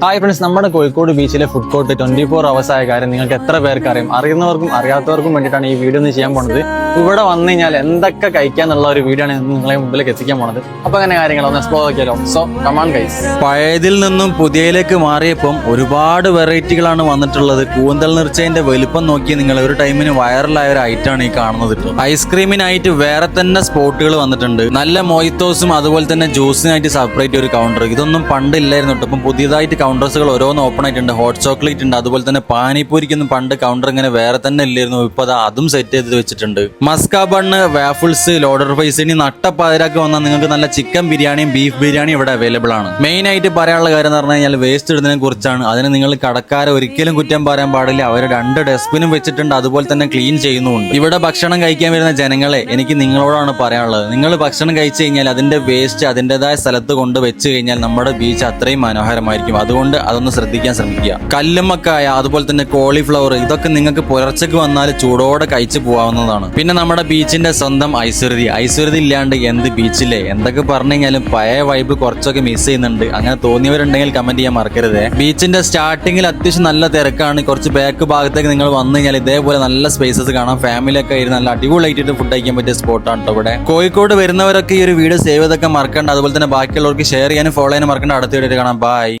Hi friends, നമ്മുടെ കോഴിക്കോട് ബീച്ചിലെ food court 24 hours ആയ കാര്യം നിങ്ങൾക്ക് എത്ര പേർക്ക് അറിയാം? അറിയുന്നവർക്കും അറിയാത്തവർക്കും വേണ്ടിയിട്ടാണ് ഈ വീഡിയോ ഒന്ന് ചെയ്യാൻ പോണത്. ഇവിടെ വന്നു കഴിഞ്ഞാൽ എന്തൊക്കെ കഴിക്കാന്നുള്ള ഒരു വീഡിയോ ആണ് നിങ്ങളെ മുമ്പിലേക്ക് എത്തിക്കാൻ പോണത്. അപ്പൊ അങ്ങനെ കാര്യങ്ങളൊന്ന് എക്സ്പ്ലോർ ആക്കിയാലോ. So come on guys. പഴയതിൽ നിന്നും പുതിയയിലേക്ക് മാറിയപ്പം ഒരുപാട് വെറൈറ്റികളാണ് വന്നിട്ടുള്ളത്. കൂന്തൽ നിർച്ചതിന്റെ വലുപ്പം നോക്കി നിങ്ങൾ ഒരു ടൈമിന് വൈറലായ ഒരു ഐറ്റമാണ് ഈ കാണുന്നത്. ഐസ്ക്രീമിനായിട്ട് വേറെ തന്നെ സ്പോട്ടുകൾ വന്നിട്ടുണ്ട്. നല്ല മൊയ്ത്തോസും അതുപോലെ തന്നെ ജ്യൂസിനായിട്ട് സെപ്പറേറ്റ് ഒരു കൗണ്ടർ. ഇതൊന്നും പണ്ടില്ലായിരുന്നു കേട്ടോ. ഇപ്പം പുതിയതായിട്ട് കൗണ്ടേഴ്സുകൾ ഓരോന്ന് ഓപ്പൺ ആയിട്ടുണ്ട്. ഹോട്ട് ചോക്ലേറ്റ് ഉണ്ട്, അതുപോലെ തന്നെ പാനിപ്പൂരിക്കൊന്നും പണ്ട് കൗണ്ടർ ഇങ്ങനെ വേറെ തന്നെ ഇല്ലായിരുന്നു. ഇപ്പൊ അതും സെറ്റ് ചെയ്ത് വെച്ചിട്ടുണ്ട്. Maska bun, waffles, loaded fries, ഇനി നട്ടപ്പാതിരാക്കി വന്നാൽ നിങ്ങൾക്ക് നല്ല ചിക്കൻ ബിരിയാണിയും ബീഫ് ബിരിയാണിയും ഇവിടെ അവൈലബിൾ ആണ്. മെയിൻ ആയിട്ട് പറയാനുള്ള കാര്യം എന്ന് പറഞ്ഞു കഴിഞ്ഞാൽ വേസ്റ്റ് ഇടുന്നതിനെ കുറിച്ചാണ്. അതിന് നിങ്ങൾ കടക്കാരെ ഒരിക്കലും കുറ്റം പറയാൻ പാടില്ല. അവർ 2 ഡസ്റ്റ്ബിനും വെച്ചിട്ടുണ്ട്, അതുപോലെ തന്നെ ക്ലീൻ ചെയ്യുന്നുണ്ട്. ഇവിടെ ഭക്ഷണം കഴിക്കാൻ വരുന്ന ജനങ്ങളെ എനിക്ക് നിങ്ങളോടാണ് പറയാനുള്ളത്. നിങ്ങൾ ഭക്ഷണം കഴിച്ചു കഴിഞ്ഞാൽ അതിന്റെ വേസ്റ്റ് അതിൻ്റെതായ സ്ഥലത്ത് കൊണ്ട് വെച്ച് കഴിഞ്ഞാൽ നമ്മുടെ ബീച്ച് അത്രയും മനോഹരമായിരിക്കും. അതുകൊണ്ട് അതൊന്ന് ശ്രദ്ധിക്കാൻ ശ്രമിക്കുക. കല്ലുമ്മക്കായ, അതുപോലെ തന്നെ കോളിഫ്ലവർ, ഇതൊക്കെ നിങ്ങൾക്ക് പുലർച്ചയ്ക്ക് വന്നാൽ ചൂടോടെ കഴിച്ചു പോകാവുന്നതാണ്. പിന്നെ നമ്മുടെ ബീച്ചിന്റെ സ്വന്തം ഐശ്വര്യതി ഇല്ലാണ്ട് എന്ത് ബീച്ചിലെ എന്തൊക്കെ പറഞ്ഞു കഴിഞ്ഞാലും പഴയ വൈബ് കുറച്ചൊക്കെ മിസ് ചെയ്യുന്നുണ്ട്. അങ്ങനെ തോന്നിയവരുണ്ടെങ്കിൽ കമന്റ് ചെയ്യാൻ മറക്കരുത്. ബീച്ചിന്റെ സ്റ്റാർട്ടിങ്ങിൽ അത്യാവശ്യം നല്ല തിരക്കാണ്. കുറച്ച് ബാക്ക് ഭാഗത്തേക്ക് നിങ്ങൾ വന്നു കഴിഞ്ഞാൽ ഇതേപോലെ നല്ല സ്പേസസ് കാണാം. ഫാമിലിയൊക്കെ ഇരുന്ന് നല്ല അടിപൊളിയായിട്ട് ഫുഡ് കഴിക്കാൻ പറ്റിയ സ്പോട്ടാണ് കേട്ടോ ഇവിടെ. കോഴിക്കോട് വരുന്നവരൊക്കെ ഈ ഒരു വീഡിയോ സേവ് ചെയ്തൊക്കെ മറക്കണ്ട. അതുപോലെ തന്നെ ബാക്കിയുള്ളവർക്ക് ഷെയർ ചെയ്യാനും ഫോളോ ചെയ്യാനും മറക്കണ്ട. അടുത്ത വീഡിയോ കാണാം. ബൈ.